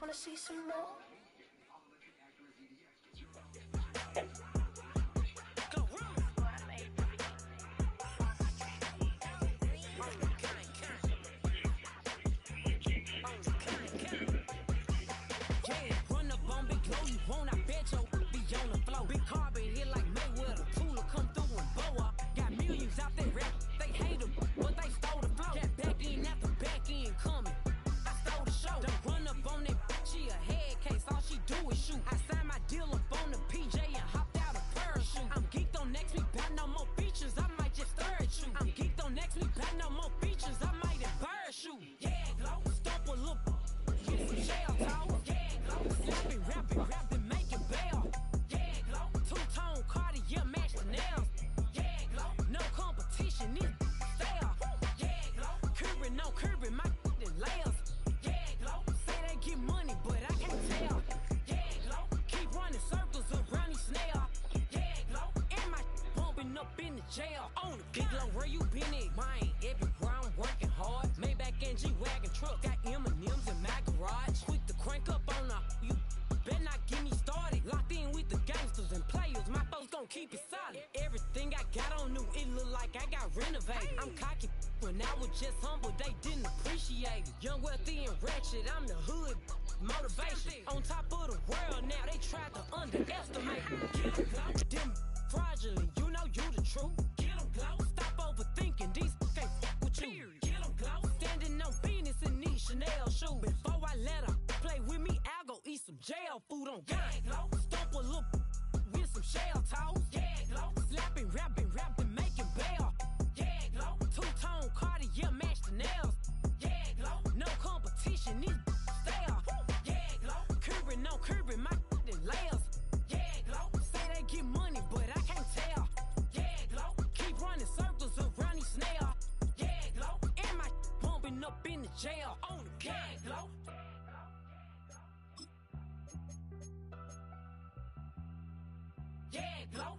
Wanna see some more? Jail on the big low, where you been at? Mine, everywhere I'm working hard. Maybach and G-Wagon truck, got M&M's in my garage. Quick to crank up on her, you better not get me started. Locked in with the gangsters and players, my folks gon' keep it solid. Everything I got on new, it look like I got renovated. I'm cocky when I was just humble, they didn't appreciate it. Young, wealthy, and ratchet, I'm the hood motivation. On top of the world now, they tried to underestimate me. Them fraudulent, you know you the truth. Get 'em glow. Stop overthinking, these can't fuck with you. Get 'em glow. Standing on business in these Chanel shoes. Before I let her play with me, I'll go eat some jail food on God. Glow. Stomp a little with some shell toes. Yeah, glow. Slapping, rapping, making bail. Yeah, glow. Two-tone Cartier match the nails. Yeah, glow. No competition, these stale. Yeah, glow. Curbing, no curbing, my layers. Yeah, glow. Say they get money, but I can't tell. Yeah, glow. Keep running circles around these snails. Yeah, glow. And my bumping up in the jail on the yeah, glow. Yeah, glow.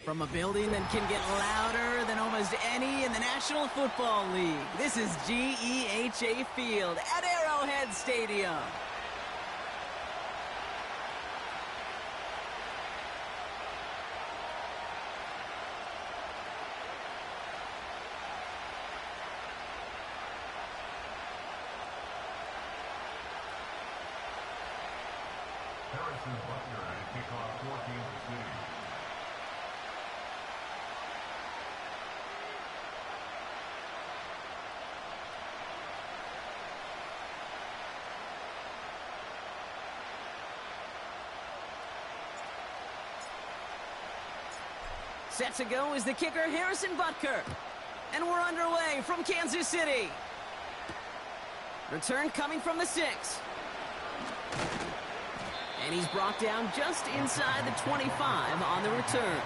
From a building that can get louder than almost any in the National Football League, this is GEHA Field at Arrowhead Stadium. Set to go is the kicker, Harrison Butker. And we're underway from Kansas City. Return coming from the 6. And he's brought down just inside the 25 on the return.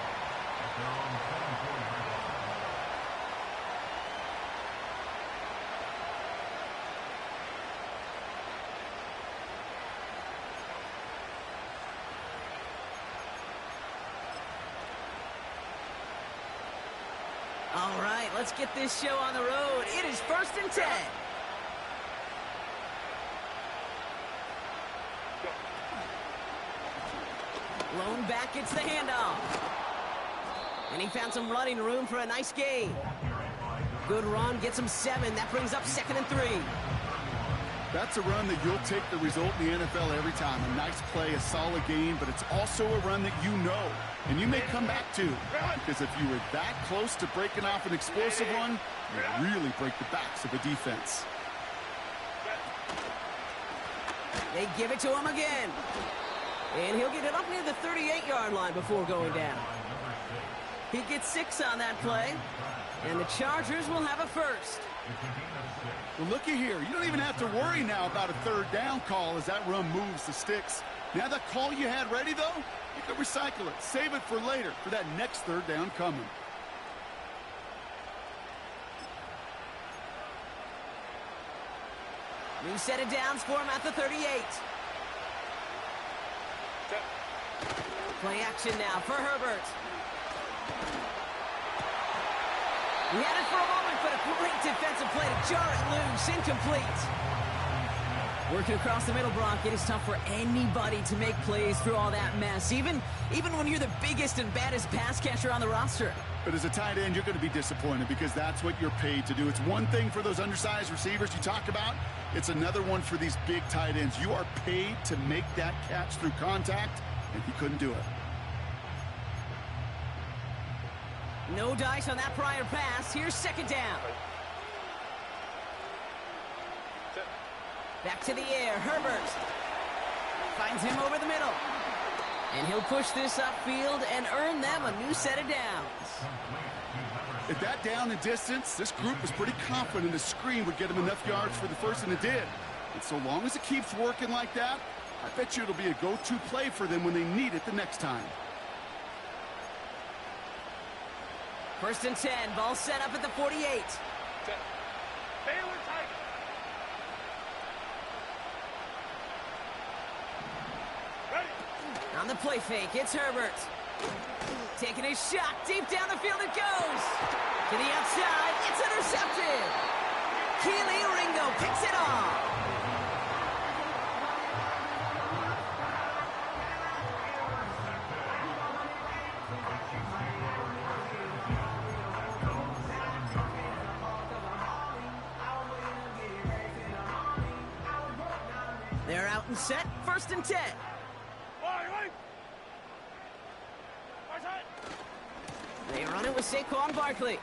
All right, let's get this show on the road. It is 1st and 10. Lone back gets the handoff. And he found some running room for a nice gain. Good run, gets him 7. That brings up 2nd and 3. That's a run that you'll take the result in the NFL every time. A nice play, a solid gain, but it's also a run that you know, and you may come back to. Because if you were that close to breaking off an explosive run, you really break the backs of a defense. They give it to him again. And he'll get it up near the 38-yard line before going down. He gets 6 on that play, and the Chargers will have a first. Well, looky here. You don't even have to worry now about a 3rd down call as that run moves the sticks. Now that call you had ready, though, you can recycle it. Save it for later, for that next third down coming. New set of downs for him at the 38. Play action now for Herbert. He had it for a moment, but a great defensive play to jar it loose. Incomplete. Working across the middle, Brock, it is tough for anybody to make plays through all that mess, even when you're the biggest and baddest pass catcher on the roster. But as a tight end, you're going to be disappointed because that's what you're paid to do. It's one thing for those undersized receivers you talk about. It's another one for these big tight ends. You are paid to make that catch through contact, and he couldn't do it. No dice on that prior pass. Here's second down. Back to the air. Herbert finds him over the middle. And he'll push this upfield and earn them a new set of downs. At that down and distance, this group was pretty confident a screen would get him enough yards for the first, and it did. And so long as it keeps working like that, I bet you it'll be a go-to play for them when they need it the next time. First and 10, ball set up at the 48. On the play fake, it's Herbert. Taking a shot, deep down the field it goes. To the outside, it's intercepted. Keely Ringo picks it off. They're out and set, first and 10. They run it with Saquon Barkley.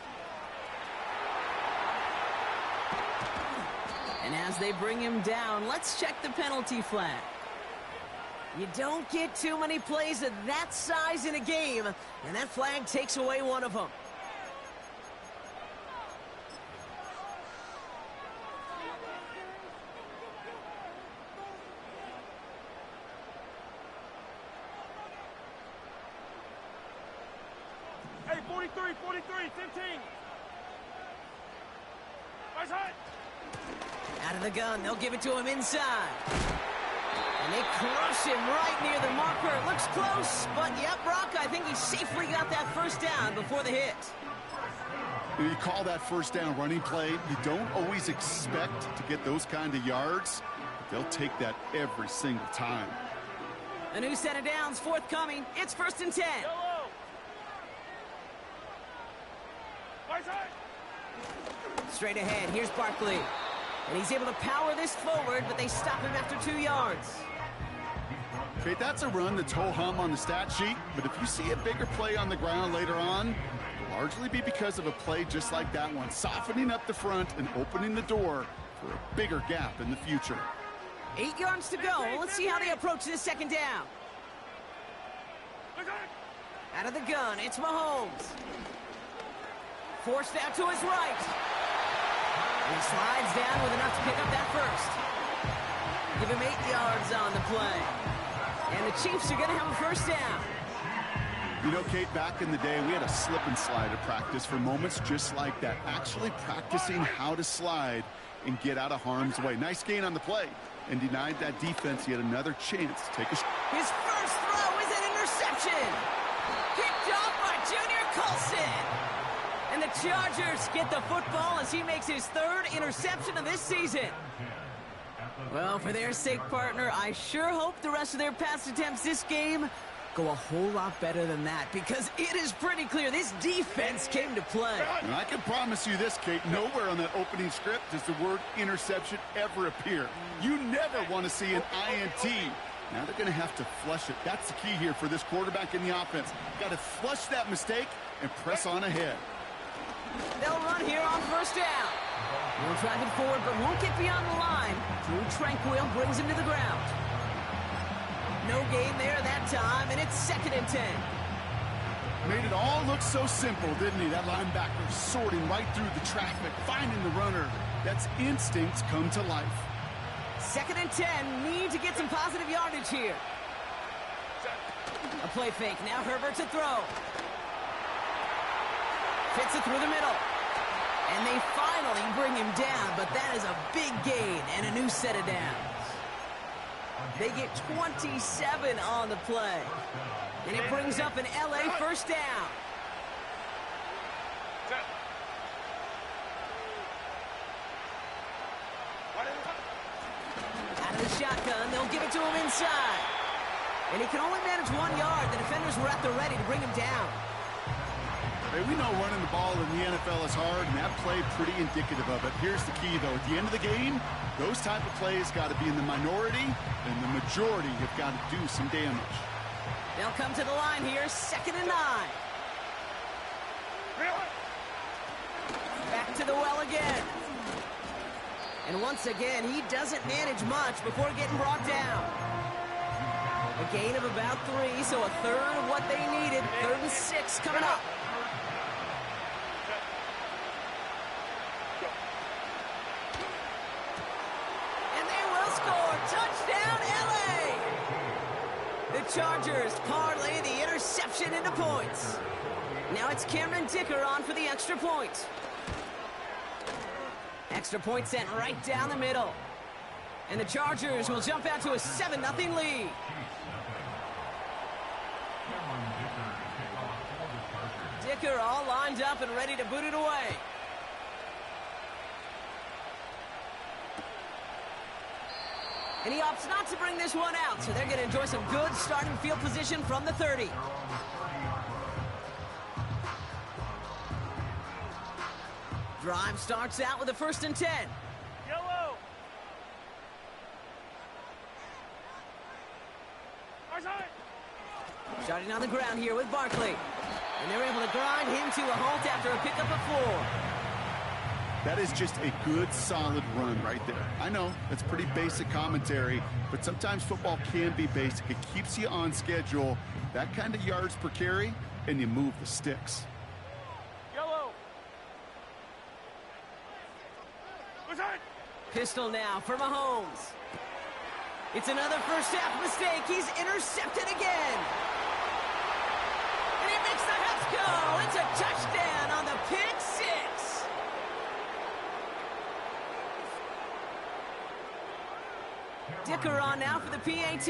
And as they bring him down, let's check the penalty flag. You don't get too many plays of that size in a game, and that flag takes away one of them. Hey, 43, 15. Nice hit. Out of the gun, they'll give it to him inside. And they crush him right near the marker. It looks close, but yep, Brock, I think he safely got that first down before the hit. You call that first down running play, you don't always expect to get those kind of yards, but they'll take that every single time. A new set of downs forthcoming. It's first and 10. Straight ahead, here's Barkley. And he's able to power this forward, but they stop him after 2 yards. Okay, that's a run that's ho-hum on the stat sheet, but if you see a bigger play on the ground later on, it'll largely be because of a play just like that one, softening up the front and opening the door for a bigger gap in the future. 8 yards to go. Let's see how they approach this second down. Out of the gun, it's Mahomes. Forced out to his right. And he slides down with enough to pick up that first. Give him 8 yards on the play. And the Chiefs are going to have a first down. You know, Kate, back in the day, we had a slip and slide at practice for moments just like that. Actually practicing how to slide and get out of harm's way. Nice gain on the play. And denied that defense yet another chance to take a shot. His first throw is an interception. Picked off by Junior Colson. And the Chargers get the football as he makes his 3rd interception of this season. Well, for their sake, partner, I sure hope the rest of their pass attempts this game go a whole lot better than that, because it is pretty clear this defense came to play. And I can promise you this, Kate, nowhere on that opening script does the word interception ever appear. You never want to see an INT. Now they're going to have to flush it. That's the key here for this quarterback in the offense. Got to flush that mistake and press on ahead. They'll run here on first down. He'll drive it forward, but won't get beyond the line. Drew Tranquil brings him to the ground. No gain there that time, and it's 2nd and 10. Made it all look so simple, didn't he? That linebacker sorting right through the traffic, finding the runner. That's instincts come to life. 2nd and 10, need to get some positive yardage here. A play fake. Now Herbert to throw. Fits it through the middle. And they finally bring him down, but that is a big gain and a new set of downs. They get 27 on the play. And it brings up an LA first down. Out of the shotgun, they'll give it to him inside. And he can only manage 1 yard. The defenders were at the ready to bring him down. Hey, we know running the ball in the NFL is hard, and that play pretty indicative of it. Here's the key, though. At the end of the game, those type of plays got to be in the minority, and the majority have got to do some damage. They'll come to the line here, 2nd and 9. Back to the well again. And once again, he doesn't manage much before getting brought down. A gain of about 3, so a third of what they needed. 3rd and 6 coming up. And they will score. Touchdown, LA! The Chargers parlay the interception into points. Now it's Cameron Dicker on for the extra point. Extra point sent right down the middle. And the Chargers will jump out to a 7-0 lead. Dicker all lined up and ready to boot it away. And he opts not to bring this one out, so they're going to enjoy some good starting field position from the 30. Drive starts out with a 1st and 10. Yellow. Starting on the ground here with Barkley. And they're able to grind him to a halt after a pickup of 4. That is just a good, solid run right there. I know, that's pretty basic commentary, but sometimes football can be basic. It keeps you on schedule, that kind of yards per carry, and you move the sticks. Yellow. Pistol now for Mahomes. It's another first half mistake. He's intercepted again. And he makes the Huffs go. It's a touchdown on the pick 6. Dicker on now for the PAT.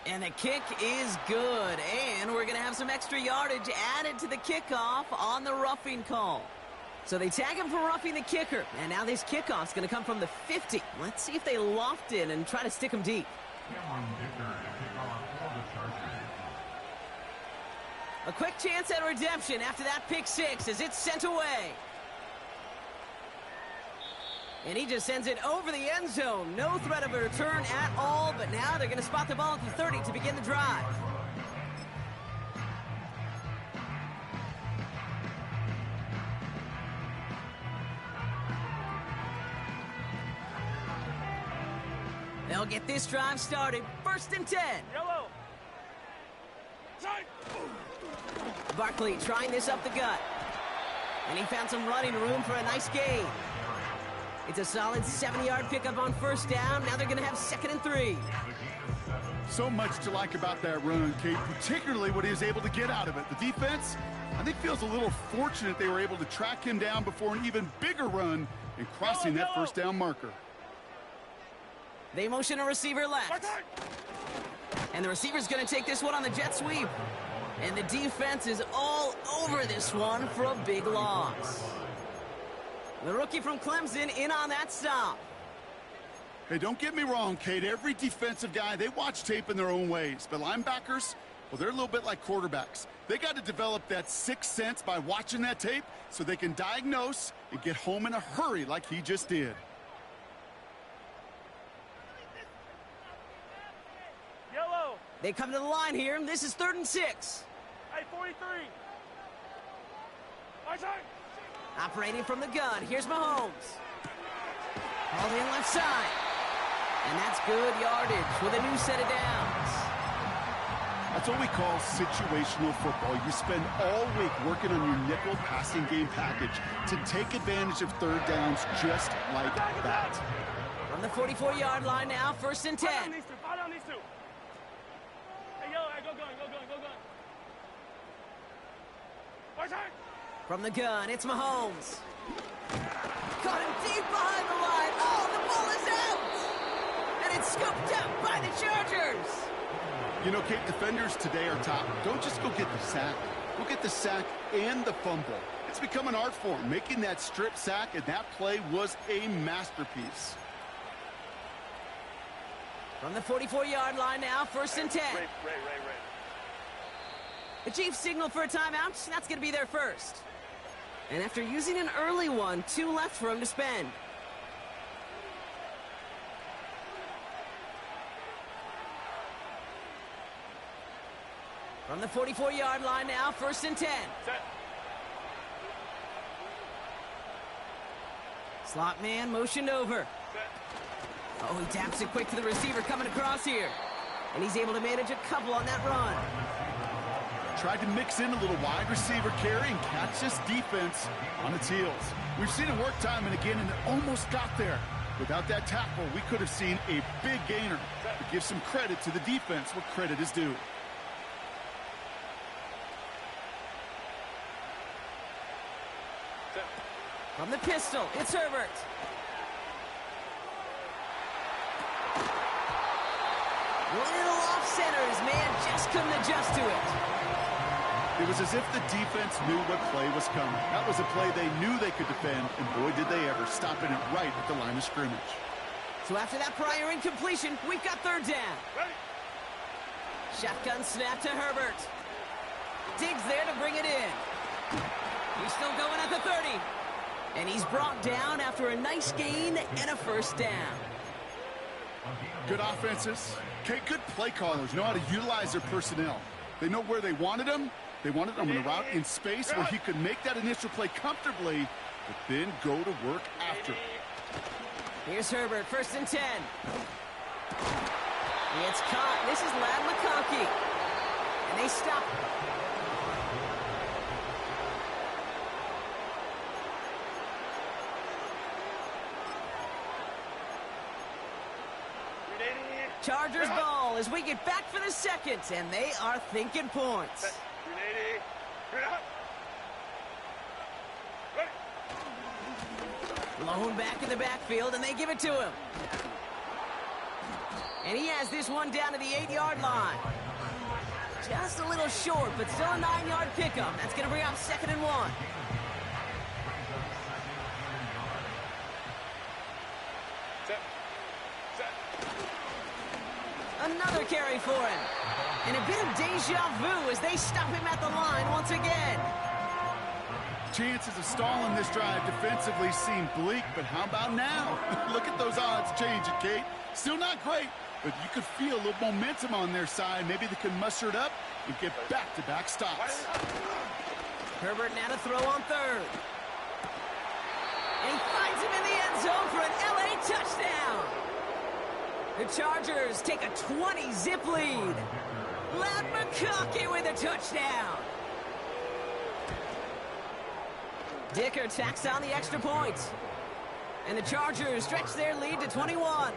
And the kick is good. And we're going to have some extra yardage added to the kickoff on the roughing call. So they tag him for roughing the kicker. And now this kickoff's going to come from the 50. Let's see if they loft it and try to stick him deep. A quick chance at redemption after that pick 6 as it's sent away. And he just sends it over the end zone. No threat of a return at all, but now they're going to spot the ball at the 30 to begin the drive. They'll get this drive started. 1st and 10. Yellow. Barkley trying this up the gut. And he found some running room for a nice gain. It's a solid 70-yard pickup on 1st down. Now they're going to have 2nd and 3. So much to like about that run, Kate, particularly what he was able to get out of it. The defense, I think, feels a little fortunate they were able to track him down before an even bigger run and crossing that 1st down marker. They motion a receiver left. And the receiver's going to take this one on the jet sweep. And the defense is all over this one for a big loss. The rookie from Clemson in on that stop. Hey, don't get me wrong, Kate. Every defensive guy, they watch tape in their own ways. But linebackers, well, they're a little bit like quarterbacks. They got to develop that sixth sense by watching that tape so they can diagnose and get home in a hurry like he just did. Yellow. They come to the line here, and this is 3rd and 6. Hey, 43. Right side. Operating from the gun, here's Mahomes. Hauled in left side. And that's good yardage with a new set of downs. That's what we call situational football. You spend all week working on your nickel passing game package to take advantage of 3rd downs just like that. From the 44-yard line now, 1st and 10. Fall down these two. Hey, yellow, hey, go gun. Watch out. From the gun, it's Mahomes. Caught him deep behind the line. Oh, the ball is out! And it's scooped up by the Chargers. You know, Kate, defenders today are top. Don't just go get the sack. Go get the sack and the fumble. It's become an art form, making that strip sack, and that play was a masterpiece. From the 44-yard line now, 1st and 10. Ray. The Chiefs signal for a timeout. That's going to be their first. And after using an early one, 2 left for him to spend. From the 44-yard line now, 1st and 10. Set. Slot man motioned over. Set. Oh, he taps it quick to the receiver coming across here. And he's able to manage a couple on that run. Tried to mix in a little wide receiver carry and catch this defense on its heels. We've seen it work time and again, and it almost got there. Without that tackle, we could have seen a big gainer. But give some credit to the defense where credit is due. Set. From the pistol, it's Herbert. Little off center, his man just couldn't adjust to it. It was as if the defense knew what play was coming. That was a play they knew they could defend, and boy, did they ever, stopping it right at the line of scrimmage. So after that prior incompletion, we've got 3rd down. Ready. Shotgun snap to Herbert. Diggs there to bring it in. He's still going at the 30. And he's brought down after a nice gain and a 1st down. Good offenses. Okay, good play callers know how to utilize their personnel. They know where they wanted them. They wanted them in a route in space where he could make that initial play comfortably, but then go to work after. Here's Herbert, 1st and 10. It's caught. This is Lad McConkey. And they stop. Chargers ball as we get back for the 2nd, and they are thinking points. Blown back in the backfield, and they give it to him. And he has this one down to the 8-yard line. Just a little short, but still a 9-yard pickup. That's going to bring up 2nd and 1. Another carry for him. And a bit of deja vu as they stop him at the line once again. Chances of stalling this drive defensively seem bleak, but how about now? Look at those odds changing, Kate. Still not great, but you could feel a little momentum on their side. Maybe they can muster it up and get back-to-back stops. Herbert now to throw on 3rd. And he finds him in the end zone for an LA touchdown. The Chargers take a 20-zip lead. Lad McConkey with a touchdown. Dicker tacks on the extra point. And the Chargers stretch their lead to 21.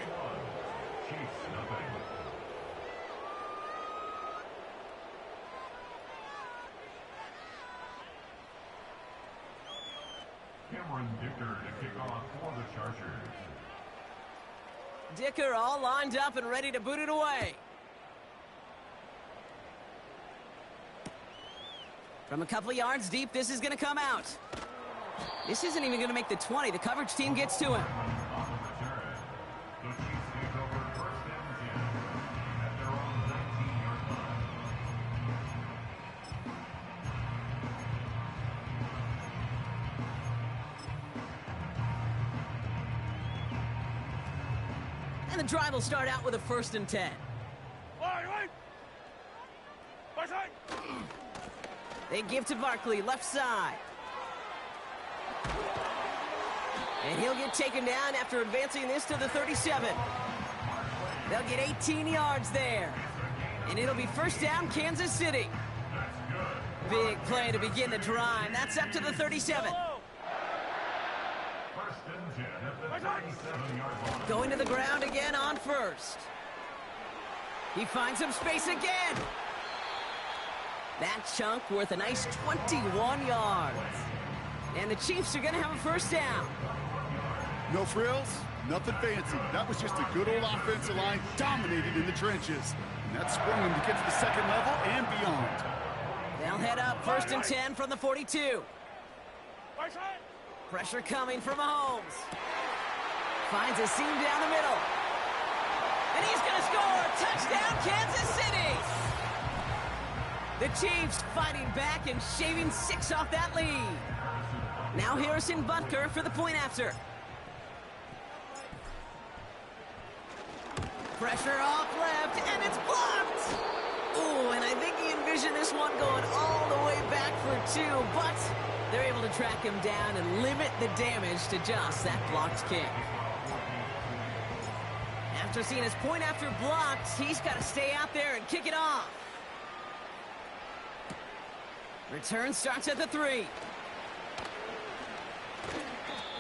Dicker to kick off for the Chargers. Dicker all lined up and ready to boot it away. From a couple of yards deep, this is going to come out. This isn't even going to make the 20. The coverage team gets to him. And the drive will start out with a 1st and 10. They give to Barkley, left side. And he'll get taken down after advancing this to the 37. They'll get 18 yards there. And it'll be 1st down, Kansas City. Big play to begin the drive. That's up to the 37. First and 10 at the 37-yard line. Going to the ground again on first. He finds some space again. That chunk worth a nice 21 yards. And the Chiefs are going to have a first down. No frills, nothing fancy. That was just a good old offensive line dominated in the trenches. And that sprung them to get to the second level and beyond. They'll head up first and 10 from the 42. Pressure coming from Mahomes. Finds a seam down the middle. And he's going to score! Touchdown, Kansas City! The Chiefs fighting back and shaving 6 off that lead. Now Harrison Butker for the point after. Pressure off left, and it's blocked! Ooh, and I think he envisioned this one going all the way back for 2, but they're able to track him down and limit the damage to just that blocked kick. After seeing his point after blocked, he's got to stay out there and kick it off. Return starts at the 3.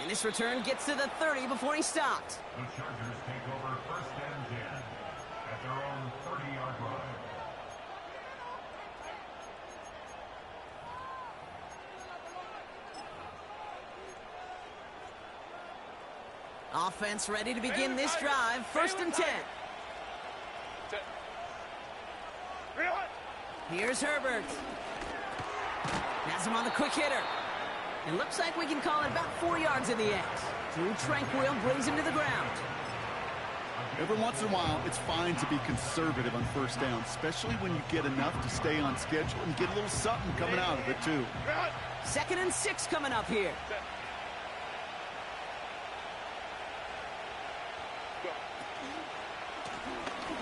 And this return gets to the 30 before he stopped. The Chargers take over first and 10 at their own 30-yard line. Offense ready to begin this drive. First and 10. Here's Herbert. Has him on the quick hitter. It looks like we can call it about 4 yards in the end. Too tranquil brings him to the ground. Every once in a while, it's fine to be conservative on first down, especially when you get enough to stay on schedule and get a little something coming out of it, too. Second and 6 coming up here.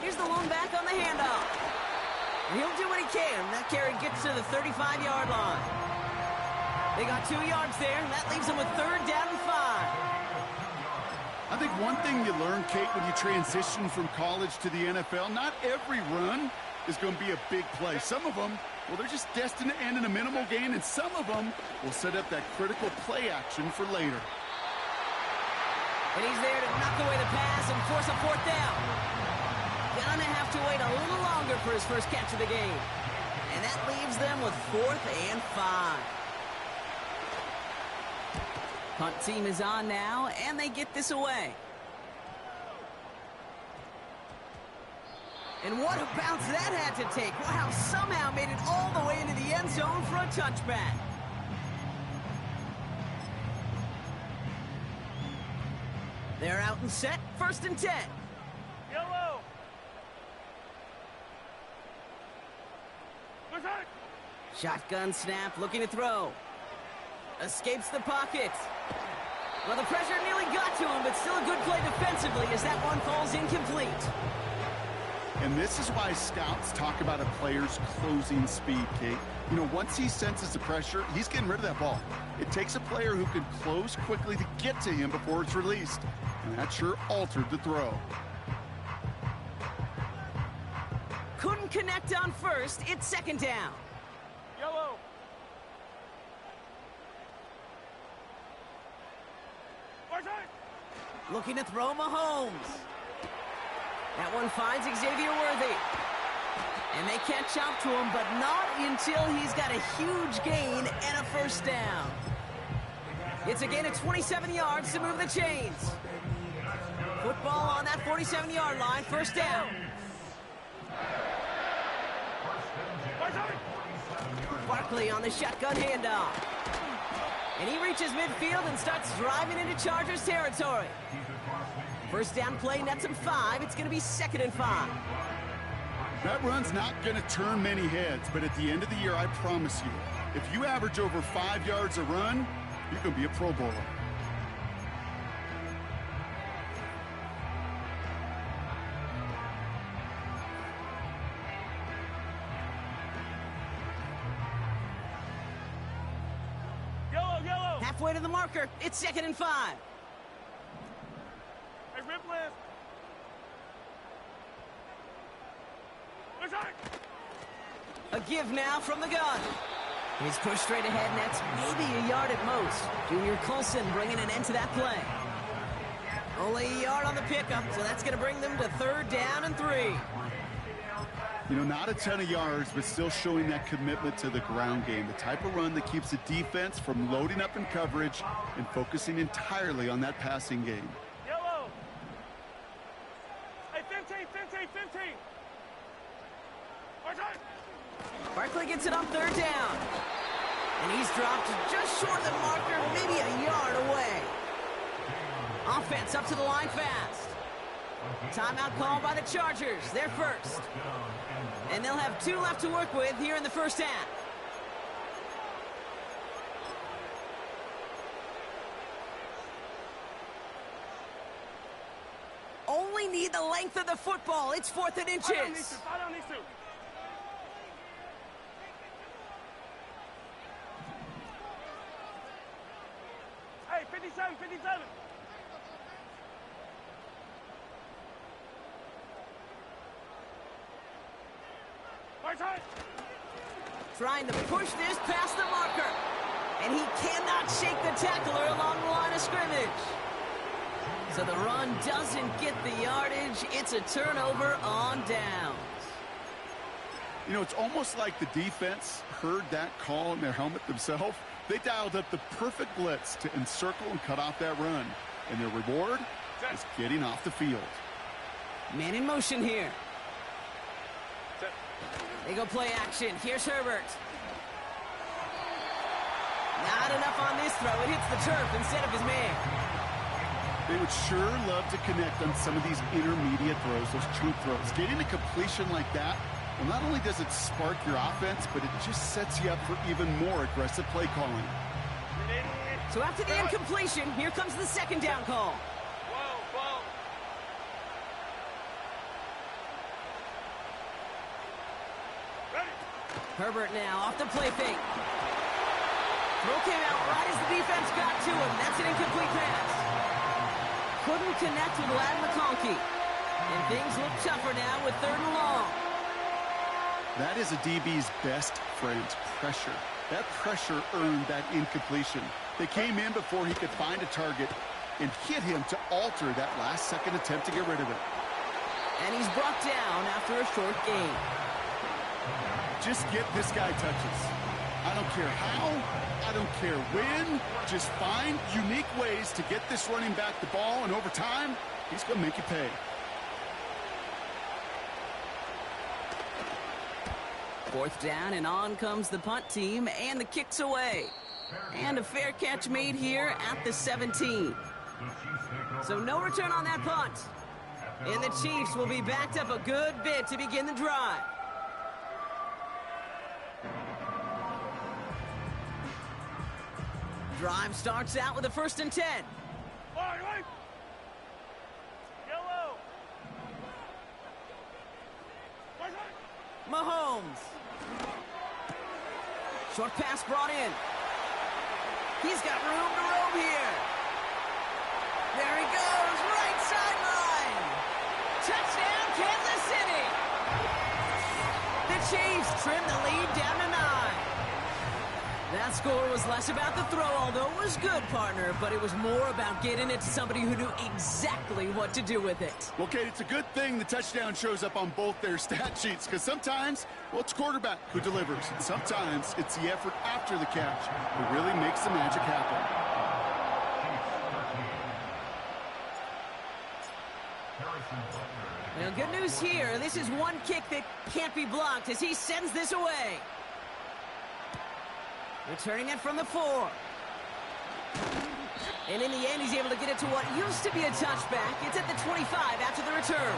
Here's the lone back on the handoff. And he'll do what he can. That carry gets to the 35-yard line. They got 2 yards there, and that leaves them with 3rd down and 5. I think one thing you learn, Kate, when you transition from college to the NFL, not every run is going to be a big play. Some of them, well, they're just destined to end in a minimal gain, and some of them will set up that critical play action for later. And he's there to knock away the pass and force a 4th down. Gonna have to wait a little longer for his first catch of the game. And that leaves them with 4th and 5. Punt team is on now, and they get this away. And what a bounce that had to take. Wow, somehow made it all the way into the end zone for a touchback. They're out and set, first and 10. Yellow. Shotgun snap, looking to throw. Escapes the pocket. Well, the pressure nearly got to him, but still a good play defensively as that one falls incomplete. And this is why scouts talk about a player's closing speed, Kate. You know, once he senses the pressure, he's getting rid of that ball. It takes a player who can close quickly to get to him before it's released. And that sure altered the throw. Couldn't connect on first. It's 2nd down. Yellow. Looking to throw Mahomes. That one finds Xavier Worthy. And they catch up to him, but not until he's got a huge gain and a first down. It's a gain of 27 yards to move the chains. Football on that 47-yard line, first down. Barkley on the shotgun handoff. And he reaches midfield and starts driving into Chargers territory. First down play nets him 5. It's going to be 2nd and 5. That run's not going to turn many heads, but at the end of the year, I promise you, if you average over 5 yards a run, you're going to be a Pro Bowler. Halfway to the marker. It's 2nd and 5. Hey, rip left. A give now from the gun. He's pushed straight ahead, and that's maybe a yard at most. Junior Colson bringing an end to that play. Only a yard on the pickup, so that's going to bring them to 3rd down and 3. You know, not a ton of yards, but still showing that commitment to the ground game. The type of run that keeps the defense from loading up in coverage and focusing entirely on that passing game. Yellow. Hey, 15. Barkley gets it on 3rd down. And he's dropped just short of the marker, maybe a yard away. Offense up to the line fast. Timeout called by the Chargers. They're first. And they'll have 2 left to work with here in the first half. Only need the length of the football. It's 4th and inches. I don't need to. Hey, 57. Trying to push this past the marker. And he cannot shake the tackler along the line of scrimmage. So the run doesn't get the yardage. It's a turnover on downs. You know, it's almost like the defense heard that call in their helmet themselves. They dialed up the perfect blitz to encircle and cut off that run. And their reward is getting off the field. Man in motion here. They go play action. Here's Herbert. Not enough on this throw. It hits the turf instead of his man. They would sure love to connect on some of these intermediate throws, those true throws. Getting a completion like that, well, not only does it spark your offense, but it just sets you up for even more aggressive play calling. So after the incompletion, here comes the 2nd down call. Herbert now off the play fake. Throw came out right as the defense got to him. That's an incomplete pass. Couldn't connect with Ladd McConkey. And things look tougher now with 3rd and long. That is a DB's best friend, pressure. That pressure earned that incompletion. They came in before he could find a target and hit him to alter that last-second attempt to get rid of it. And he's brought down after a short gain. Just get this guy touches. I don't care how, I don't care when. Just find unique ways to get this running back the ball, and over time, he's going to make you pay. Fourth down, and on comes the punt team, and the kick's away. And a fair catch made here at the 17. So no return on that punt. And the Chiefs will be backed up a good bit to begin the drive. Drive starts out with a 1st and 10. Yellow. Mahomes. Short pass brought in. He's got room to roam here. There he goes, right sideline. Touchdown, Kansas City. The Chiefs trim the lead down to 9. That score was less about the throw, although it was good, partner, but it was more about getting it to somebody who knew exactly what to do with it. Okay, it's a good thing the touchdown shows up on both their stat sheets, because sometimes, well, it's quarterback who delivers, and sometimes it's the effort after the catch that really makes the magic happen. Well, good news here. This is one kick that can't be blocked as he sends this away. Returning it from the 4. And in the end, he's able to get it to what used to be a touchback. It's at the 25 after the return.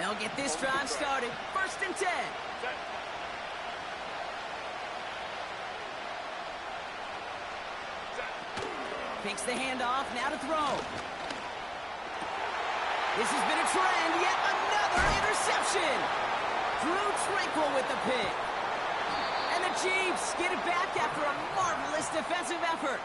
They'll get this drive started. 1st and 10. Takes the handoff, now to throw. This has been a trend, yet another interception. Drew Tranquil with the pick. And Chiefs get it back after a marvelous defensive effort.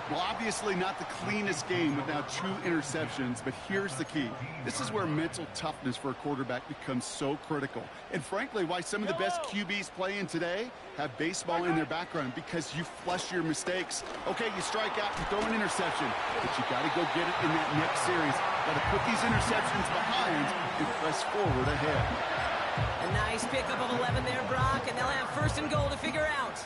Well, obviously not the cleanest game with now 2 interceptions, but here's the key. This is where mental toughness for a quarterback becomes so critical. And frankly, why some of the best QBs playing today have baseball in their background, because you flush your mistakes. Okay, you strike out, you throw an interception, but you got to go get it in that next series. Got to put these interceptions behind and press forward ahead. A nice pickup of 11 there, Brock, and they'll have 1st and goal to figure out.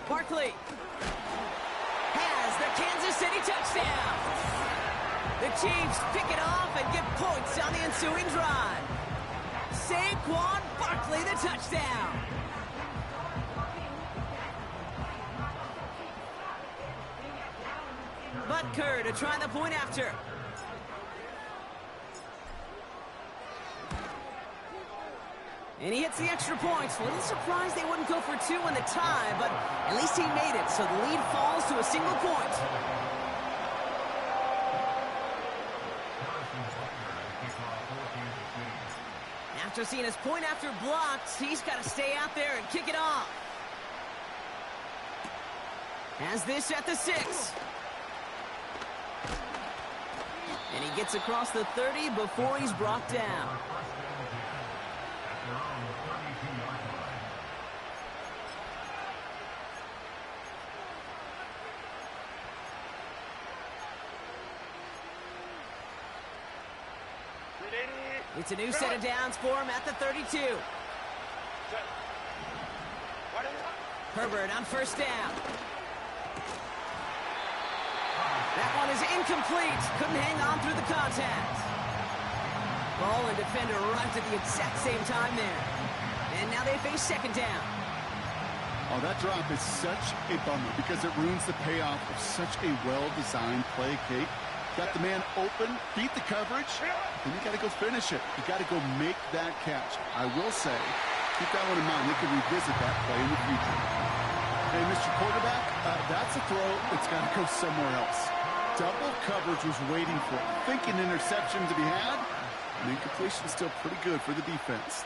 Barkley has the Kansas City touchdown. The Chiefs pick it off and get points on the ensuing drive. Saquon Barkley, the touchdown. Butker to try the point after. And he hits the extra points. A little surprised they wouldn't go for 2 in the tie, but at least he made it, so the lead falls to a single point. After seeing his point after blocked, he's got to stay out there and kick it off. Has this at the 6. And he gets across the 30 before he's brought down. It's a new set of downs for him at the 32. Herbert on 1st down. That one is incomplete. Couldn't hang on through the contact. Ball and defender arrived at the exact same time there. And now they face 2nd down. Oh, that drop is such a bummer because it ruins the payoff of such a well-designed play, Kate. Got the man open, beat the coverage, and you got to go finish it. You got to go make that catch. I will say, keep that one in mind. They can revisit that play in the future. Hey, Mr. Quarterback, that's a throw that's got to go somewhere else. Double coverage was waiting for it. Thinking interception to be had, and incompletion still pretty good for the defense.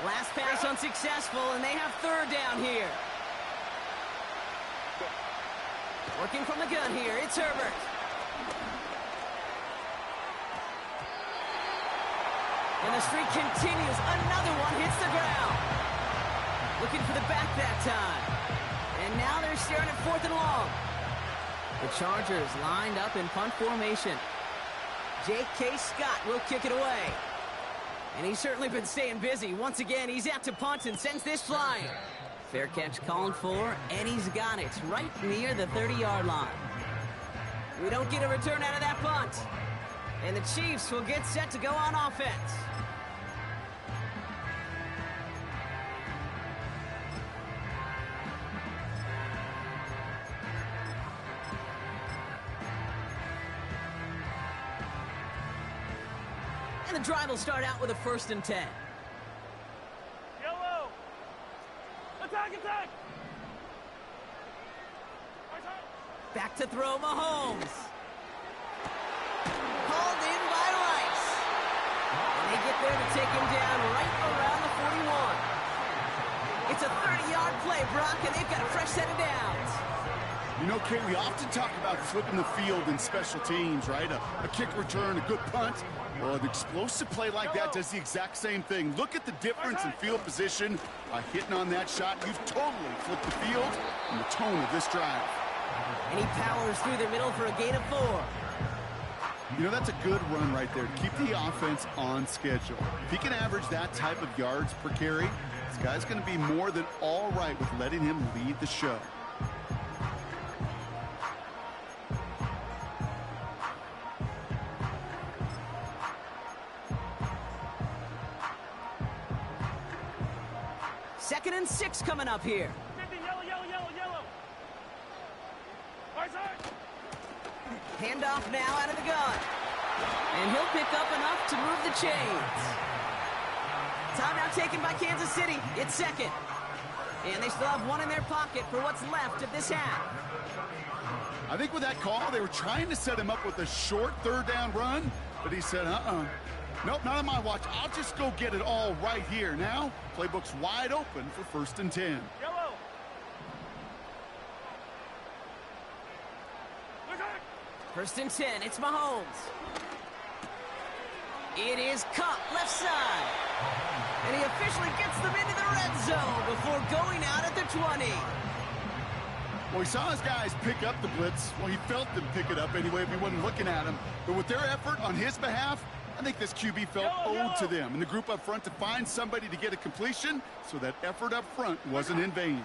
Last pass unsuccessful, and they have 3rd down here. Working from the gun here, it's Herbert. And the streak continues. Another one hits the ground. Looking for the back that time. And now they're staring at 4th and long. The Chargers lined up in punt formation. J.K. Scott will kick it away. And he's certainly been staying busy. Once again, he's out to punt and sends this flying. Fair catch called for, and he's got it right near the 30-yard line. We don't get a return out of that punt. And the Chiefs will get set to go on offense. And the drive will start out with a 1st and 10. Yellow! Attack, attack! Back to throw Mahomes. Called in by Rice. And they get there to take him down right around the 41. It's a 30-yard play, Brock, and they've got a fresh set of downs. You know, Kate, we often talk about flipping the field in special teams, right? A kick return, a good punt. Well, an explosive play like that does the exact same thing. Look at the difference in field position. By hitting on that shot, you've totally flipped the field and the tone of this drive. And he powers through the middle for a gain of 4. You know, that's a good run right there to keep the offense on schedule. If he can average that type of yards per carry, this guy's going to be more than all right with letting him lead the show. Second and 6 coming up here. Yellow, yellow, yellow, yellow. Right side. Hand handoff now out of the gun. And he'll pick up enough to move the chains. Timeout taken by Kansas City. It's second. And they still have one in their pocket for what's left of this half. I think with that call, they were trying to set him up with a short third down run, but he said, nope, not on my watch. I'll just go get it all right here. Now, playbook's wide open for 1st and 10. Yellow. First and 10, it's Mahomes. It is Cup, left side. And he officially gets them into the red zone before going out at the 20. Well, he saw his guys pick up the blitz. Well, he felt them pick it up anyway if he wasn't looking at him. But with their effort on his behalf, I think this QB felt owed to them and the group up front to find somebody to get a completion, so that effort up front wasn't in vain.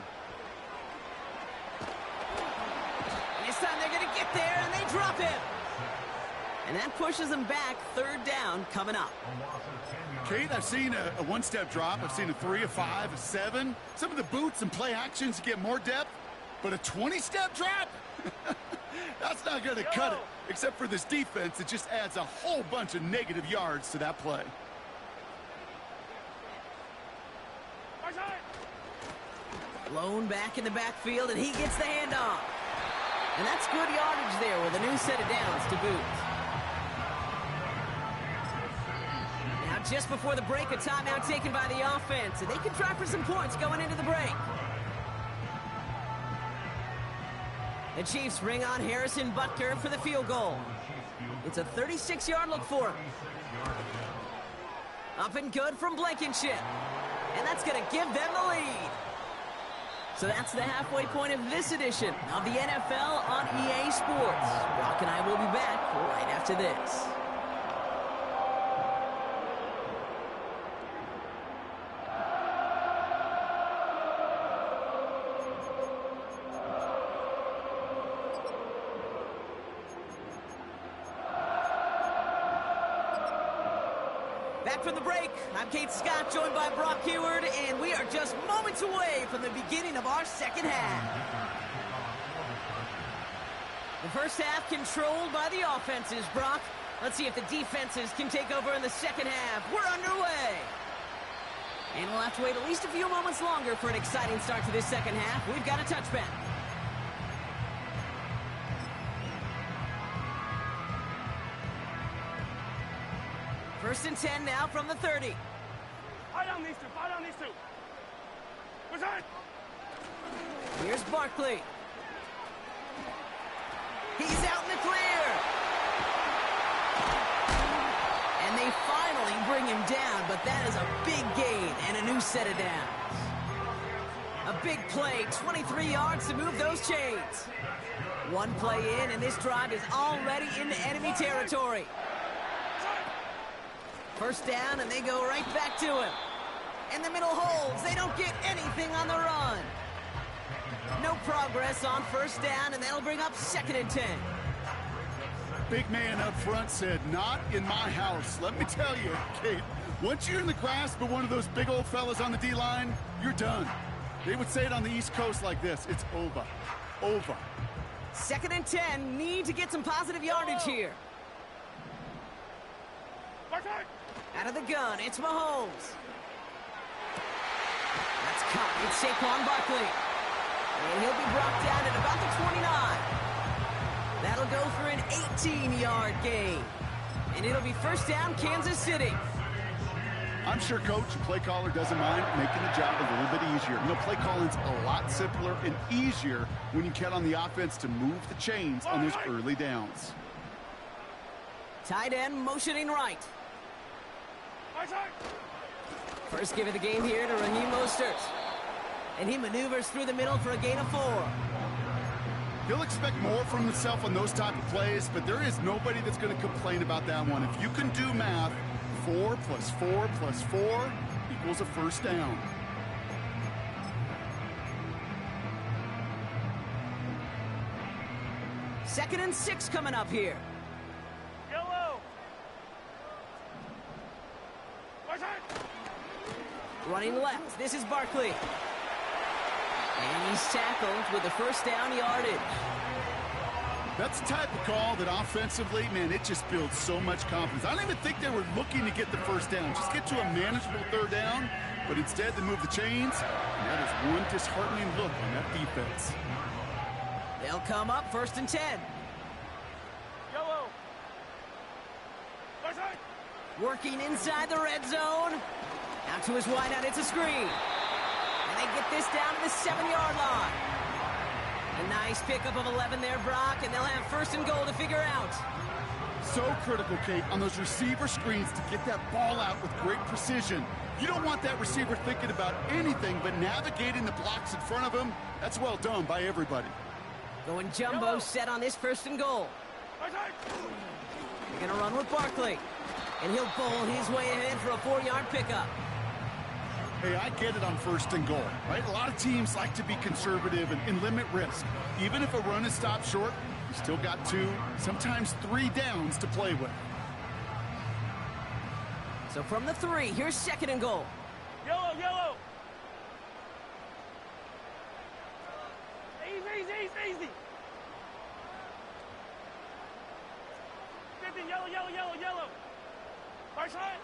And this time they're going to get there, and they drop him. And that pushes them back. 3rd down coming up. Kate, I've seen a one-step drop. I've seen a 3, a 5, a 7. Some of the boots and play actions get more depth. But a 20-step drop? That's not going to cut it. Except for this defense, it just adds a whole bunch of negative yards to that play. Blown back in the backfield, and he gets the handoff. And that's good yardage there with a new set of downs to boot. Now, just before the break, a timeout taken by the offense, and they can try for some points going into the break. The Chiefs bring on Harrison Butker for the field goal. It's a 36-yard look for him. Up and good from Blankenship. And that's going to give them the lead. So that's the halfway point of this edition of the NFL on EA Sports. Brock and I will be back right after this. Back from the break, I'm Kate Scott, joined by Brock Heward, and we are just moments away from the beginning of our second half. The first half controlled by the offenses, Brock. Let's see if the defenses can take over in the second half. We're underway. And we'll have to wait at least a few moments longer for an exciting start to this second half. We've got a touchback. First and 10 now from the 30. Fire down these two. Fire down these two. Return. Here's Barkley. He's out in the clear. And they finally bring him down, but that is a big gain and a new set of downs. A big play, 23 yards to move those chains. One play in, and this drive is already into enemy territory. First down, and they go right back to him. In the middle holds. They don't get anything on the run. No progress on first down, and that'll bring up 2nd and 10. Big man up front said, not in my house. Let me tell you, Kate, once you're in the grasp of one of those big old fellas on the D-line, you're done. They would say it on the East Coast like this. It's over. Over. 2nd and 10. Need to get some positive yardage here. Out of the gun, it's Mahomes. That's caught. It's Saquon Barkley. And he'll be brought down at about the 29. That'll go for an 18-yard gain. And it'll be first down, Kansas City. I'm sure Coach, play caller, doesn't mind making the job a little bit easier. You know, play calling's a lot simpler and easier when you count on the offense to move the chains on those early downs. Tight end motioning right. First give of the game here to Raheem Mostert. And he maneuvers through the middle for a gain of 4. He'll expect more from himself on those type of plays, but there is nobody that's going to complain about that one. If you can do math, 4 plus 4 plus 4 equals a first down. Second and 6 coming up here. Yellow. Running left, this is Barkley. And he's tackled with the first down yardage. That's the type of call that offensively, man, it just builds so much confidence. I don't even think they were looking to get the first down. Just get to a manageable third down, but instead they move the chains, and that is one disheartening look on that defense. They'll come up 1st and 10. Yellow. Right side. Working inside the red zone. Out to his wideout, it's a screen. And they get this down to the 7-yard line. A nice pickup of 11 there, Brock, and they'll have 1st and goal to figure out. So critical, Kate, on those receiver screens to get that ball out with great precision. You don't want that receiver thinking about anything but navigating the blocks in front of him. That's well done by everybody. Going jumbo set on this 1st and goal. Right side. They're going to run with Barkley. And he'll bowl his way ahead for a 4-yard pickup. Hey, I get it on 1st and goal, right? A lot of teams like to be conservative and limit risk. Even if a run is stopped short, you still got 2, sometimes 3 downs to play with. So from the 3, here's 2nd and goal. Yellow, yellow. Easy. 50, yellow. Right side.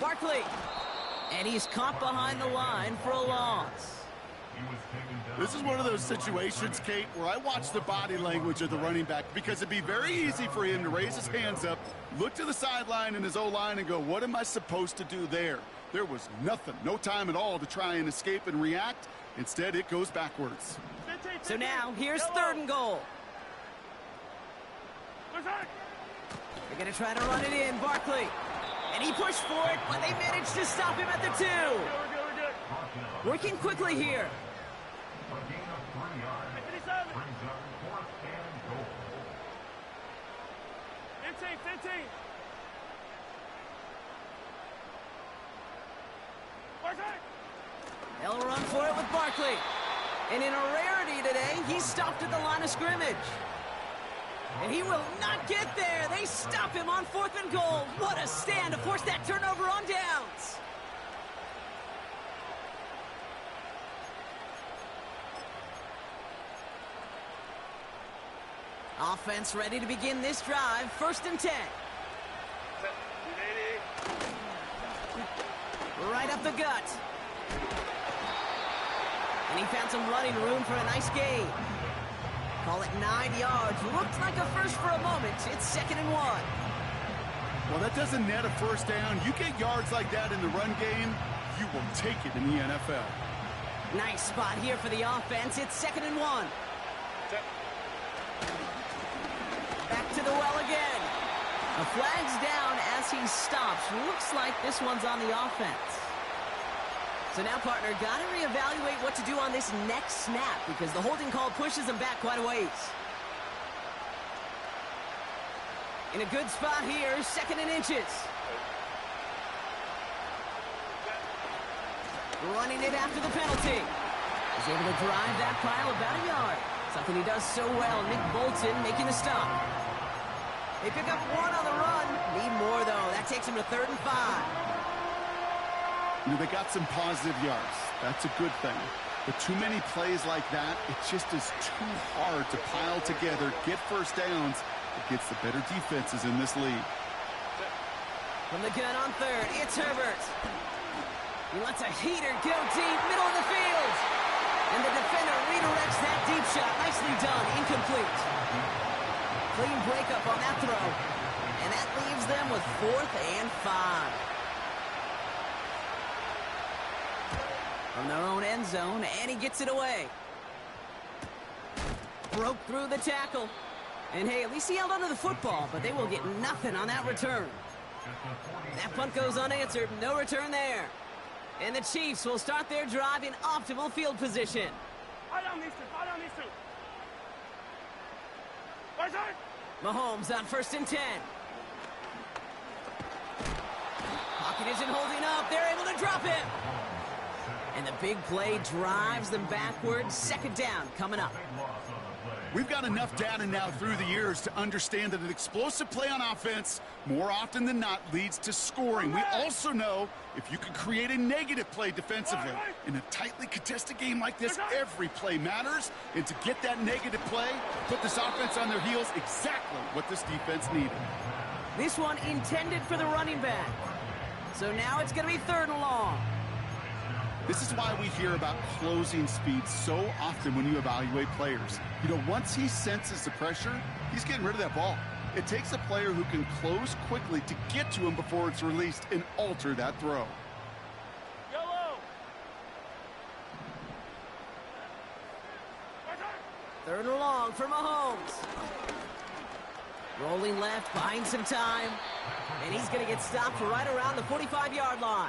Barkley. And he's caught behind the line for a loss. This is one of those situations, Kate, where I watch the body language of the running back because it'd be very easy for him to raise his hands up, look to the sideline in his O-line and go, what am I supposed to do there? There was nothing, no time at all to try and escape and react. Instead, it goes backwards. 15, So now, here's yellow. 3rd and goal. Right side. They're going to try to run it in, Barkley. And he pushed for it, but they managed to stop him at the 2. We're good. Working quickly here. A gain of 3 yards 57. brings up 4th and goal. 15. Right side. They'll run for it with Barkley. And in a rarity today, he's stopped at the line of scrimmage. And he will not get there. They stop him on 4th and goal. What a stand to force that turnover on downs. Offense ready to begin this drive. 1st and 10. Right up the gut. And he found some running room for a nice gain. Call it 9 yards. Looked like a first for a moment. It's 2nd and 1. Well, that doesn't net a 1st down. You get yards like that in the run game, you will take it in the NFL. Nice spot here for the offense. It's 2nd and 1. Back to the well again. A flag's down as he stops. Looks like this one's on the offense. So now, partner, got to reevaluate what to do on this next snap because the holding call pushes him back quite a ways. In a good spot here, 2nd and inches. Running it after the penalty. He's able to drive that pile about a yard. Something he does so well. Nick Bolton making the stop. They pick up 1 on the run. Need more, though. That takes him to 3rd and 5. You know, they got some positive yards. That's a good thing. But too many plays like that, it just is too hard to pile together, get 1st downs against the better defenses in this league. From the gun on 3rd, it's Herbert. He lets a heater go deep, middle of the field. And the defender redirects that deep shot. Nicely done, incomplete. Clean breakup on that throw. And that leaves them with 4th and 5. From their own end zone, and he gets it away. Broke through the tackle. And hey, at least he held onto the football, but they will get nothing on that return. That punt goes unanswered, no return there. And the Chiefs will start their drive in optimal field position. Right on these two. Right side. Mahomes on 1st and 10. Pocket isn't holding up, they're able to drop him. And the big play drives them backwards. 2nd down coming up. Big loss on the play. We've got enough data now through the years to understand that an explosive play on offense, more often than not, leads to scoring. We also know if you can create a negative play defensively. In a tightly contested game like this, every play matters. And to get that negative play, put this offense on their heels, exactly what this defense needed. This one intended for the running back. So now it's going to be 3rd and long. This is why we hear about closing speed so often when you evaluate players. You know, once he senses the pressure, he's getting rid of that ball. It takes a player who can close quickly to get to him before it's released and alter that throw. Yellow. 3rd and long for Mahomes. Rolling left, buying some time. And he's going to get stopped right around the 45-yard line.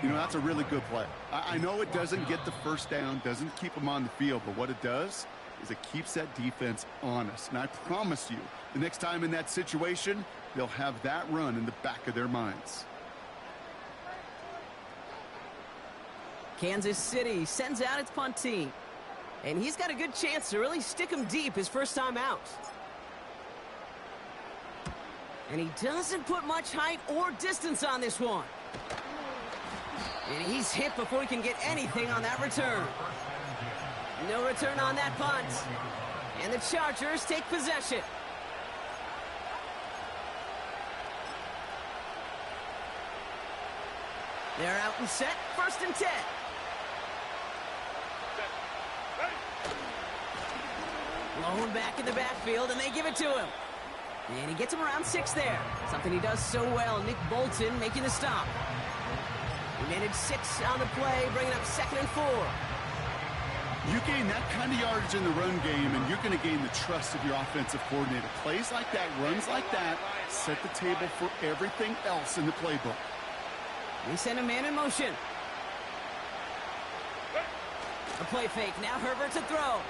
You know, that's a really good play. I know it doesn't get the first down, doesn't keep them on the field, but what it does is it keeps that defense honest. And I promise you, the next time in that situation, they'll have that run in the back of their minds. Kansas City sends out its punt team. And he's got a good chance to really stick him deep his first time out. And he doesn't put much height or distance on this one. And he's hit before he can get anything on that return. No return on that punt. And the Chargers take possession. They're out and set. 1st and 10. Blown back in the backfield, and they give it to him. And he gets him around 6 there. Something he does so well. Nick Bolton making the stop. He managed 6 on the play, bringing up 2nd and 4. You gain that kind of yardage in the run game, and you're going to gain the trust of your offensive coordinator. Plays like that, runs like that, set the table for everything else in the playbook. They send a man in motion. A play fake. Now Herbert to throw.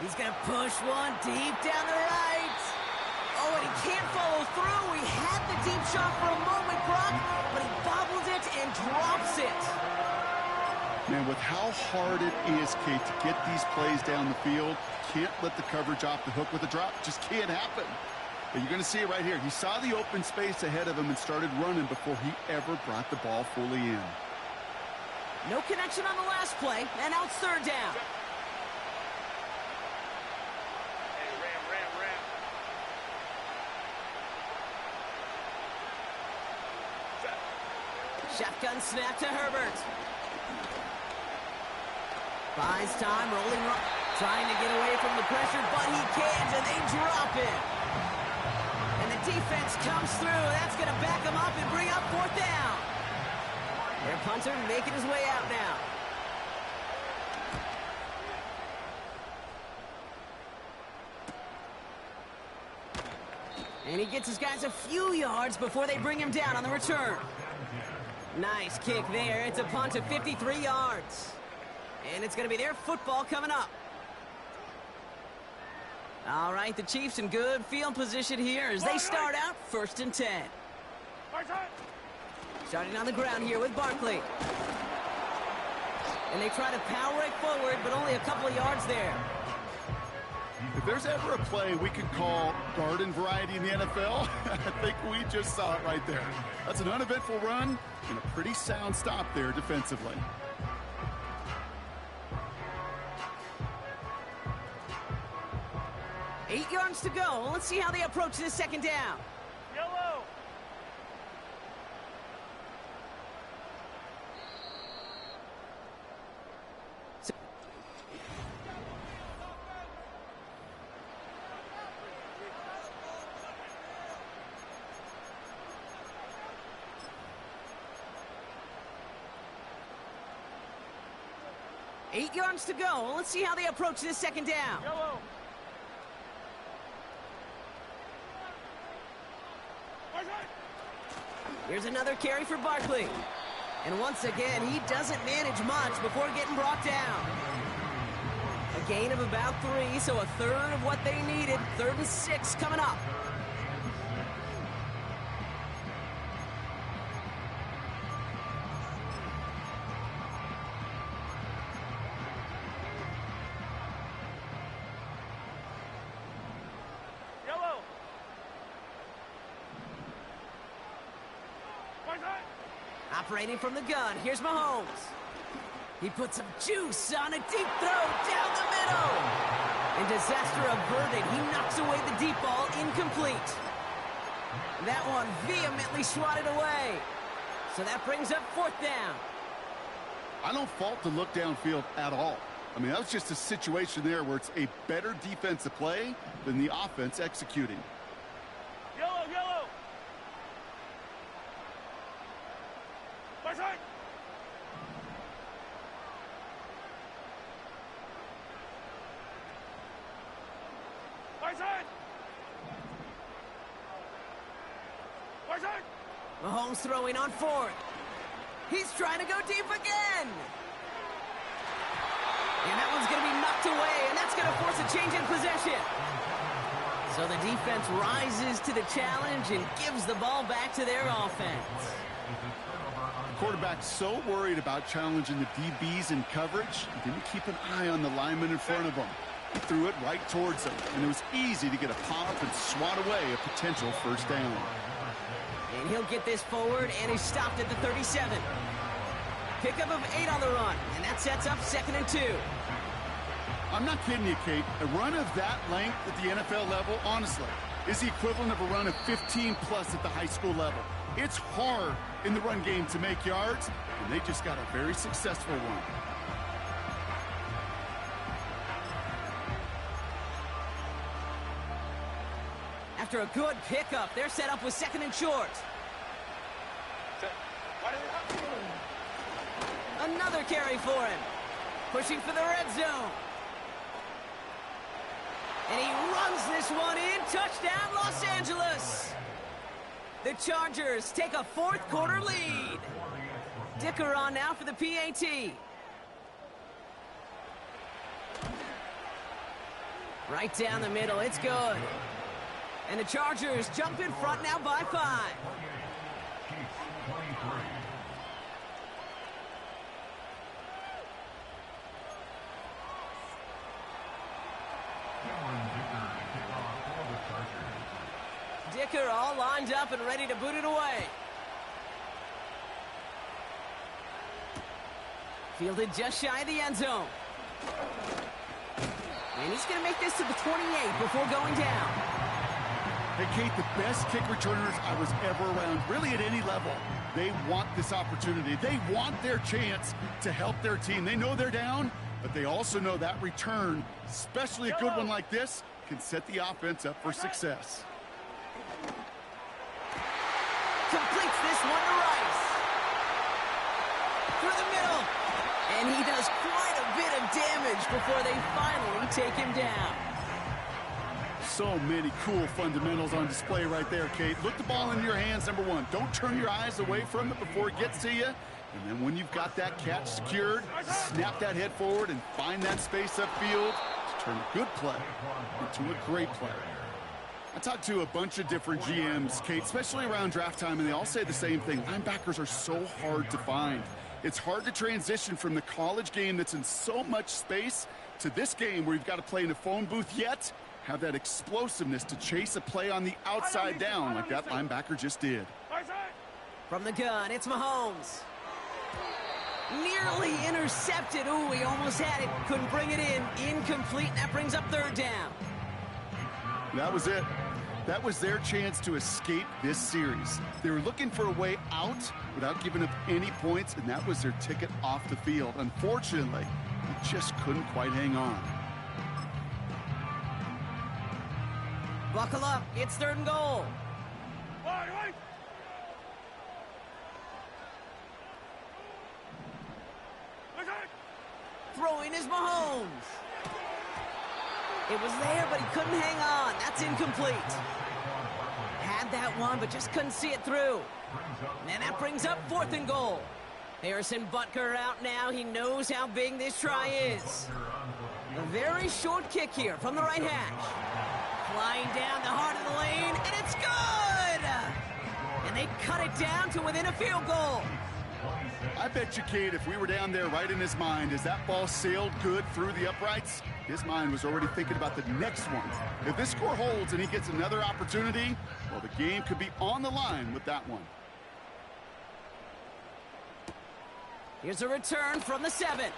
He's going to push one deep down the right. Oh, and he can't follow through. He had the deep shot for a moment, Brock, but he bobbled it and drops it. Man, with how hard it is, Kate, to get these plays down the field, can't let the coverage off the hook with a drop. Just can't happen. But you're going to see it right here. He saw the open space ahead of him and started running before he ever brought the ball fully in. No connection on the last play, and now it's 3rd down. Shotgun snap to Herbert. Buys time, rolling, trying to get away from the pressure, but he can't, and they drop it. And the defense comes through. That's going to back him up and bring up 4th down. Their punter making his way out now. And he gets his guys a few yards before they bring him down on the return. Nice kick there. It's a punt of 53 yards. And it's going to be their football coming up. All right, the Chiefs in good field position here as they start out 1st and 10. Starting on the ground here with Barkley. And they try to power it forward, but only a couple of yards there. If there's ever a play we could call garden variety in the NFL, I think we just saw it right there. That's an uneventful run and a pretty sound stop there defensively. Eight yards to go. Let's see how they approach this 2nd down. Yellow. Eight yards to go. Let's see how they approach this 2nd down. Yellow. Here's another carry for Barkley. And once again, he doesn't manage much before getting brought down. A gain of about 3, so a third of what they needed. 3rd and 6 coming up. Operating from the gun, here's Mahomes. He puts some juice on a deep throw down the middle. And disaster averted, he knocks away the deep ball, incomplete. That one vehemently swatted away. So that brings up 4th down. I don't fault the look downfield at all. I mean, that was just a situation there where it's a better defensive play than the offense executing. Yellow, yellow. My side. My side. My side. Mahomes throwing on 4th. He's trying to go deep again. And that one's going to be knocked away, and that's going to force a change in possession. So the defense rises to the challenge and gives the ball back to their offense. Quarterback's so worried about challenging the DBs in coverage, he didn't keep an eye on the lineman in front of him. He threw it right towards him, and it was easy to get a pop and swat away a potential 1st down. And he'll get this forward, and he's stopped at the 37. Pickup of 8 on the run, and that sets up 2nd and 2. I'm not kidding you, Kate. A run of that length at the NFL level, honestly, is the equivalent of a run of 15-plus at the high school level. It's hard in the run game to make yards, and they just got a very successful one. After a good pickup, they're set up with 2nd and short. Another carry for him. Pushing for the red zone. And he runs this one in. Touchdown, Los Angeles. The Chargers take a 4th quarter lead. Dicker on now for the PAT. Right down the middle. It's good. And the Chargers jump in front now by 5. Dicker all lined up and ready to boot it away. Fielded just shy of the end zone. And he's going to make this to the 28 before going down. Hey, Kate, the best kick returners I was ever around, really at any level, they want this opportunity. They want their chance to help their team. They know they're down, but they also know that return, especially a good one like this, can set the offense up for success. Completes this one to Rice. Through the middle. And he does quite a bit of damage before they finally take him down. So many cool fundamentals on display right there, Kate. Look the ball in your hands, number 1. Don't turn your eyes away from it before it gets to you. And then when you've got that catch secured, snap that head forward and find that space upfield to turn a good play into a great play. I talked to a bunch of different GMs, Kate, especially around draft time, and they all say the same thing. Linebackers are so hard to find. It's hard to transition from the college game that's in so much space to this game where you've got to play in a phone booth yet have that explosiveness to chase a play on the outside down like that linebacker just did. From the gun, it's Mahomes. Nearly intercepted. Ooh, he almost had it. Couldn't bring it in. Incomplete. That brings up 3rd down. That was it. That was their chance to escape this series. They were looking for a way out without giving up any points, and that was their ticket off the field. Unfortunately, they just couldn't quite hang on. Buckle up. It's 3rd and goal. Right. Throwing is Mahomes. It was there, but he couldn't hang on. That's incomplete. Had that one, but just couldn't see it through. And that brings up 4th and goal. Harrison Butker out now. He knows how big this try is. A very short kick here from the right hash. Flying down the heart of the lane, and it's good! And they cut it down to within a field goal. I bet you, Kate, if we were down there right in his mind, as that ball sailed good through the uprights, his mind was already thinking about the next one. If this score holds and he gets another opportunity, well, the game could be on the line with that one. Here's a return from the 7.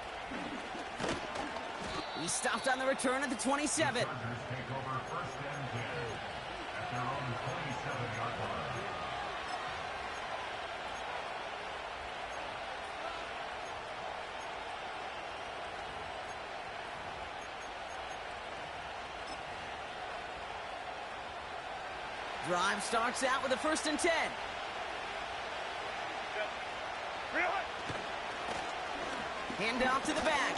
He stopped on the return at the 27. Take over first and 10 at their own 27-yard line. Drive starts out with a 1st and 10. Hand off to the back.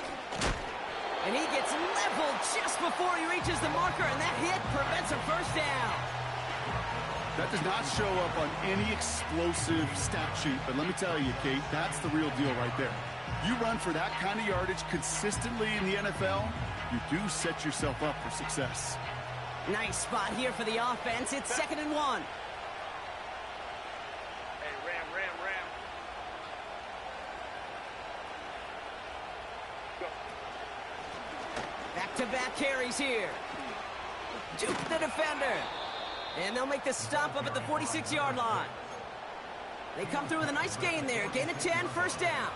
And he gets leveled just before he reaches the marker, and that hit prevents a first down. That does not show up on any explosive stat sheet, but let me tell you, Kate, that's the real deal right there. You run for that kind of yardage consistently in the NFL, you do set yourself up for success. Nice spot here for the offense. It's 2nd and 1. Hey, ram. Go. Back-to-back carries here. Juke the defender. And they'll make the stop up at the 46-yard line. They come through with a nice gain there. Gain of 10, first down.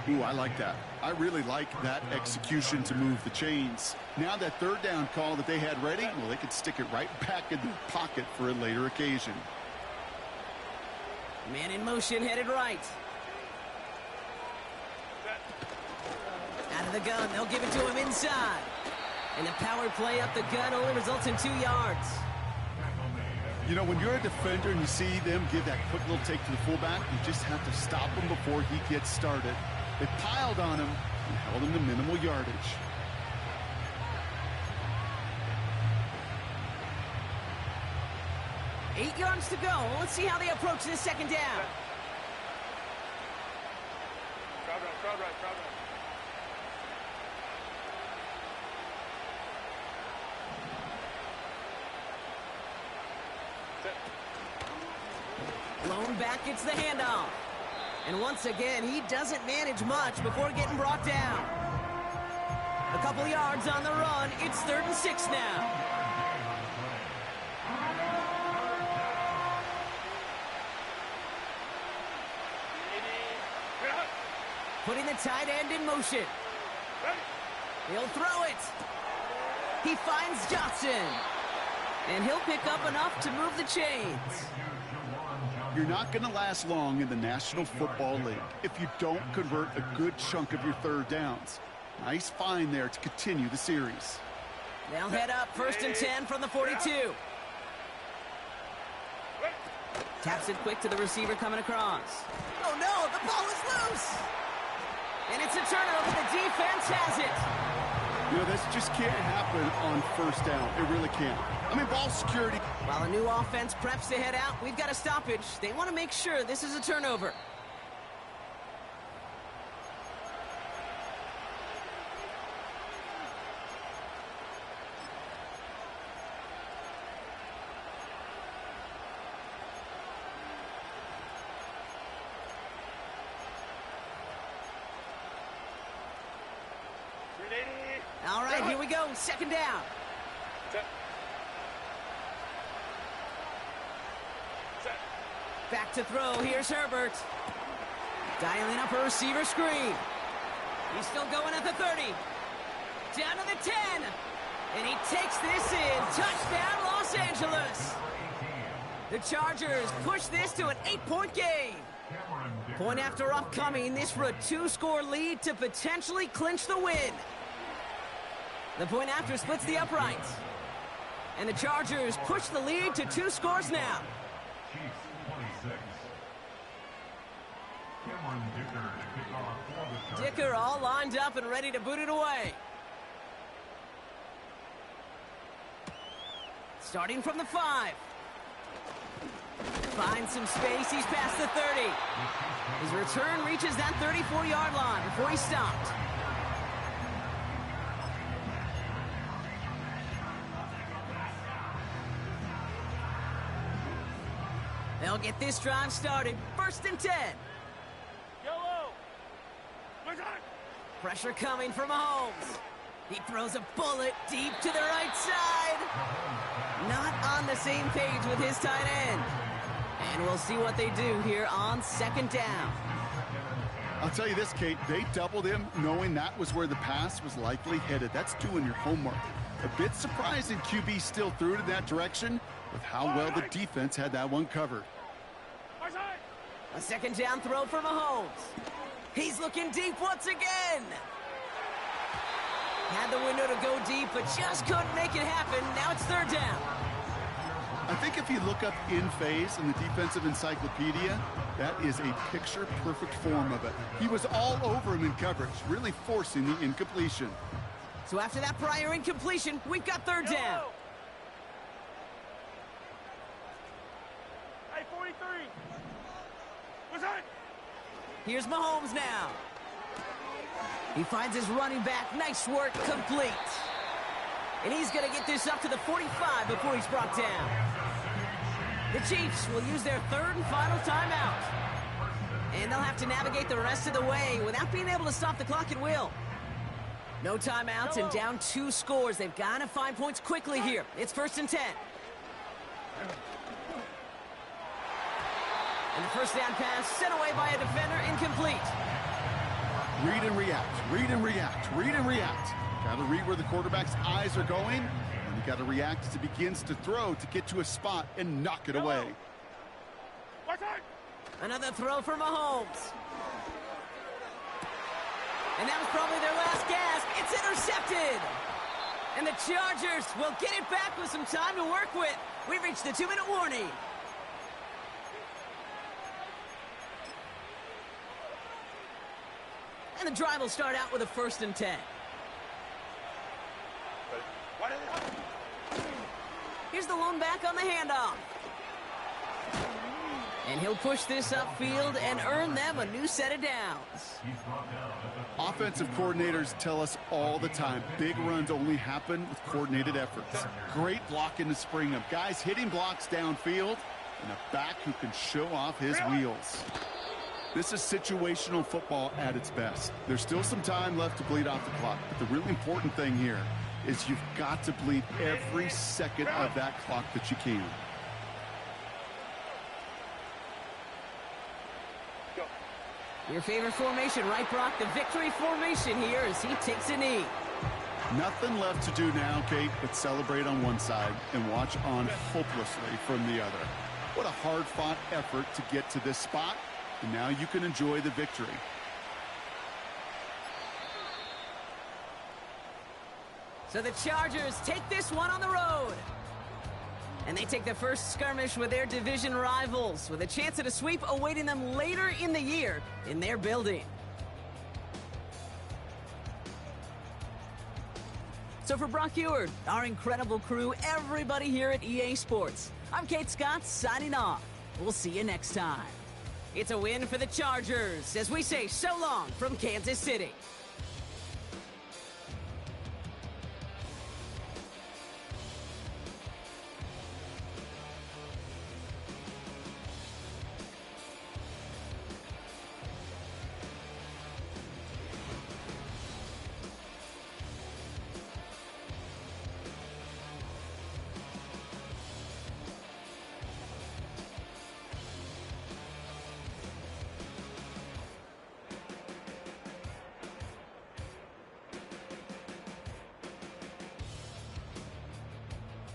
Ooh, I like that. I really like that execution to move the chains. Now that 3rd down call that they had ready, well, they could stick it right back in their pocket for a later occasion. Man in motion, headed right. Out of the gun, they'll give it to him inside. And the power play up the gun only results in 2 yards. You know, when you're a defender and you see them give that quick little take to the fullback, you just have to stop him before he gets started. They piled on him and held him to minimal yardage. Eight yards to go. Let's see how they approach this 2nd down. Crowd right. Blown back gets the handoff. And once again, he doesn't manage much before getting brought down. A couple yards on the run. It's 3rd and 6 now. Putting the tight end in motion. He'll throw it. He finds Johnson. And he'll pick up enough to move the chains. You're not going to last long in the National Football League if you don't convert a good chunk of your 3rd downs. Nice find there to continue the series. They'll head up 1st and 10 from the 42. Taps it quick to the receiver coming across. Oh no, the ball is loose. And it's a turnover. The defense has it. You know, this just can't happen on 1st down. It really can't. I mean, ball security. While a new offense preps to head out, we've got a stoppage. They want to make sure this is a turnover. All right, here we go. 2nd down. Back to throw. Here's Herbert. Dialing up a receiver screen. He's still going at the 30. Down to the 10. And he takes this in. Touchdown, Los Angeles. The Chargers push this to an 8-point game. Point after upcoming. This for a 2-score lead to potentially clinch the win. The point after splits the uprights. And the Chargers push the lead to 2 scores now. Dicker all lined up and ready to boot it away. Starting from the 5. Finds some space. He's past the 30. His return reaches that 34-yard line before he stopped. They'll get this drive started. 1st and 10. Yellow. Pressure coming from Mahomes. He throws a bullet deep to the right side. Not on the same page with his tight end. And we'll see what they do here on 2nd down. I'll tell you this, Kate, they doubled him knowing that was where the pass was likely headed. That's doing your homework. A bit surprising QB still threw it in that direction with how well the defense had that one covered. A second down throw for Mahomes. He's looking deep once again. Had the window to go deep, but just couldn't make it happen. Now it's third down. I think if you look up in phase in the defensive encyclopedia, that is a picture-perfect form of it. He was all over him in coverage, really forcing the incompletion. So after that prior incompletion, we've got third down. Hey, 43. What's that? Here's Mahomes now. He finds his running back. Nice work, complete. And he's going to get this up to the 45 before he's brought down. The Chiefs will use their third and final timeout. And they'll have to navigate the rest of the way without being able to stop the clock at will. No timeouts and down 2 scores. They've got to find points quickly here. It's 1st and 10. And the first down pass sent away by a defender, incomplete. Read and react, read and react, read and react. Got to read where the quarterback's eyes are going, and you got to react as he begins to throw to get to a spot and knock it away. Another throw for Mahomes. And that was probably their last gasp. It's intercepted. And the Chargers will get it back with some time to work with. We've reached the 2-minute warning. And the drive will start out with a 1st and 10. Here's the lone back on the handoff. And he'll push this upfield and earn them a new set of downs. Offensive coordinators tell us all the time, big runs only happen with coordinated efforts. Great blocking to spring them. Guys hitting blocks downfield, and a back who can show off his wheels. This is situational football at its best. There's still some time left to bleed off the clock, but the really important thing here is you've got to bleed every second of that clock that you can. Your favorite formation, right, Brock? The victory formation here as he takes a knee. Nothing left to do now, Kate, but celebrate on one side and watch on hopelessly from the other. What a hard-fought effort to get to this spot, and now you can enjoy the victory. So the Chargers take this one on the road. And they take the first skirmish with their division rivals, with a chance at a sweep awaiting them later in the year in their building. So for Brock Eward, our incredible crew, everybody here at EA Sports, I'm Kate Scott signing off. We'll see you next time. It's a win for the Chargers as we say so long from Kansas City.